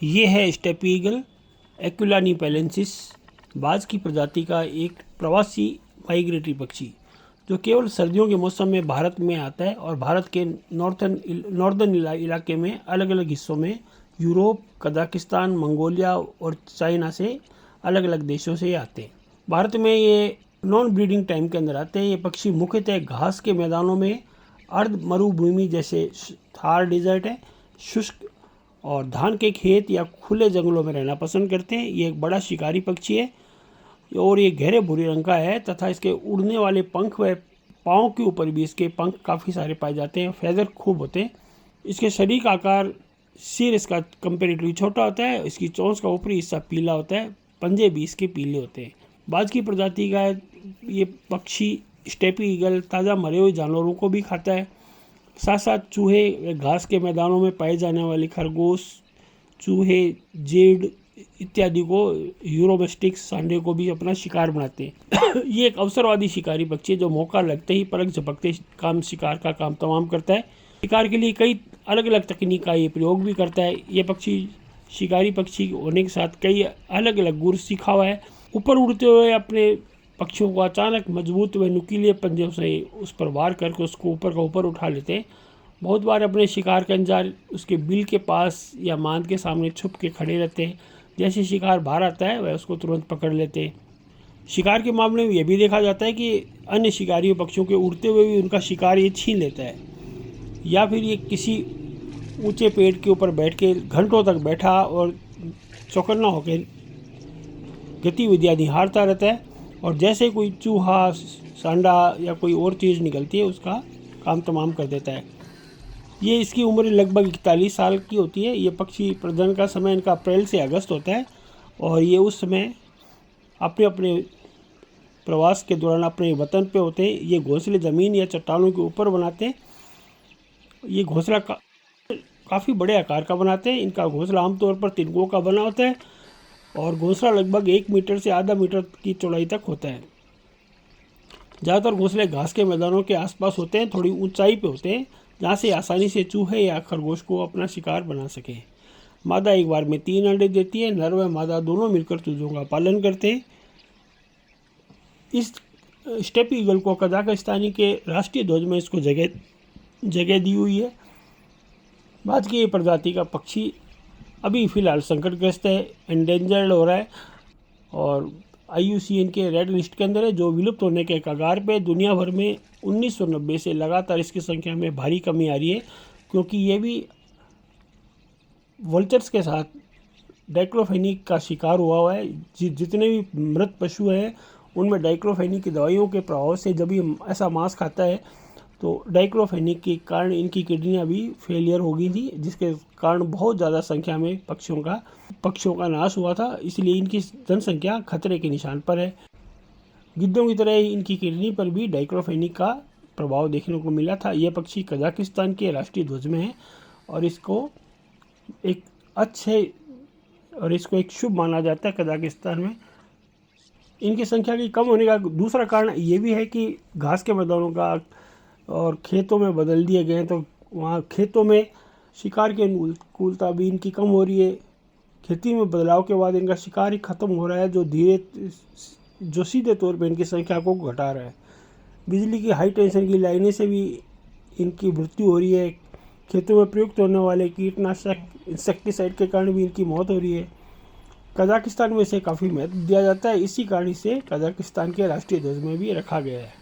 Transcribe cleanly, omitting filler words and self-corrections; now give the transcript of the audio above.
ये है steppe eagle एक्विलानी पैलेंसिस, बाज की प्रजाति का एक प्रवासी माइग्रेटरी पक्षी जो केवल सर्दियों के मौसम में भारत में आता है और भारत के नॉर्दर्न इलाके में अलग अलग हिस्सों में यूरोप, कजाकिस्तान, मंगोलिया और चाइना से अलग अलग देशों से आते हैं। भारत में ये नॉन ब्रीडिंग टाइम के अंदर आते हैं। ये पक्षी मुख्यतः घास के मैदानों में, अर्ध मरुभूमि जैसे थार डेजर्ट है, शुष्क और धान के खेत या खुले जंगलों में रहना पसंद करते हैं। ये एक बड़ा शिकारी पक्षी है और ये गहरे भूरे रंग का है तथा इसके उड़ने वाले पंख व पाँव के ऊपर भी इसके पंख काफ़ी सारे पाए जाते हैं। फैदर खूब होते हैं। इसके शरीर का आकार सिर इसका कंपेरेटिवली छोटा होता है। इसकी चोंच का ऊपरी हिस्सा पीला होता है, पंजे भी इसके पीले होते हैं। बाज की प्रजाति का ये पक्षी स्टेपी ईगल ताज़ा मरे हुए जानवरों को भी खाता है। साथ साथ चूहे, घास के मैदानों में पाए जाने वाले खरगोश, चूहे, जेड इत्यादि को, यूरोमेस्टिक्स सांडे को भी अपना शिकार बनाते हैं। ये एक अवसरवादी शिकारी पक्षी है जो मौका लगते ही पलक झपकते शिकार का काम तमाम करता है। शिकार के लिए कई अलग अलग तकनीक का ये प्रयोग भी करता है। ये पक्षी शिकारी पक्षी होने के साथ कई अलग अलग गुर सीखा हुआ है। ऊपर उड़ते हुए अपने पक्षियों को अचानक मजबूत व नुकीले पंजों से उस पर वार करके उसको ऊपर का ऊपर उठा लेते हैं। बहुत बार अपने शिकार का इंतजार उसके बिल के पास या मांद के सामने छुप के खड़े रहते हैं। जैसे शिकार बाहर आता है वह उसको तुरंत पकड़ लेते हैं। शिकार के मामले में यह भी देखा जाता है कि अन्य शिकारी पक्षियों के उड़ते हुए भी उनका शिकार ये छीन लेता है, या फिर ये किसी ऊंचे पेड़ के ऊपर बैठ के घंटों तक बैठा और चौकन्ना होकर गतिविधियाँ निहारता रहता है और जैसे कोई चूहा, सांडा या कोई और चीज़ निकलती है उसका काम तमाम कर देता है। ये इसकी उम्र लगभग 41 साल की होती है। ये पक्षी प्रजनन का समय इनका अप्रैल से अगस्त होता है और ये उस समय अपने अपने प्रवास के दौरान अपने वतन पे होते हैं। ये घोंसले ज़मीन या चट्टानों के ऊपर बनाते हैं। ये घोंसला काफ़ी बड़े आकार का बनाते हैं। इनका घोंसला आमतौर पर तिनकों का बना होता है और घोंसला लगभग 1 मीटर से आधा मीटर की चौड़ाई तक होता है। ज़्यादातर घोंसले घास के मैदानों के आसपास होते हैं, थोड़ी ऊंचाई पे होते हैं जहाँ से आसानी से चूहे या खरगोश को अपना शिकार बना सकें। मादा एक बार में 3 अंडे देती है। नर व मादा दोनों मिलकर चूजों का पालन करते हैं। इस स्टेपी ईगल को कजाकिस्तानी के राष्ट्रीय ध्वज में इसको जगह दी हुई है। बाज की ये प्रजाति का पक्षी अभी फ़िलहाल संकटग्रस्त है, एंडेंजर्ड हो रहा है और IUCN के रेड लिस्ट के अंदर है, जो विलुप्त होने के कगार पे। दुनिया भर में 1990 से लगातार इसकी संख्या में भारी कमी आ रही है, क्योंकि ये भी वल्चर्स के साथ डाइक्लोफेनिक का शिकार हुआ है। जितने भी मृत पशु हैं उनमें डाइक्लोफेनिक की दवाइयों के प्रभाव से जब ये ऐसा मांस खाता है तो डाइक्लोफेनिक के कारण इनकी किडनियाँ भी फेलियर हो गई थी, जिसके कारण बहुत ज़्यादा संख्या में पक्षियों का नाश हुआ था। इसलिए इनकी जनसंख्या खतरे के निशान पर है। गिद्धों की तरह इनकी किडनी पर भी डाइक्लोफेनिक का प्रभाव देखने को मिला था। यह पक्षी कजाकिस्तान के राष्ट्रीय ध्वज में है और इसको एक शुभ माना जाता है कजाकिस्तान में। इनकी संख्या की कम होने का दूसरा कारण ये भी है कि घास के मैदानों का और खेतों में बदल दिए गए हैं, तो वहाँ खेतों में शिकार की अनुकूलता भी इनकी कम हो रही है। खेती में बदलाव के बाद इनका शिकार ही ख़त्म हो रहा है, जो सीधे तौर पे इनकी संख्या को घटा रहा है। बिजली की हाई टेंशन की लाइनें से भी इनकी मृत्यु हो रही है। खेतों में प्रयुक्त होने वाले कीटनाशक इंसेक्टिसाइड के कारण भी इनकी मौत हो रही है। कजाकिस्तान में इसे काफ़ी महत्व दिया जाता है, इसी कारण इसे कजाकिस्तान के राष्ट्रीय ध्वज में भी रखा गया है।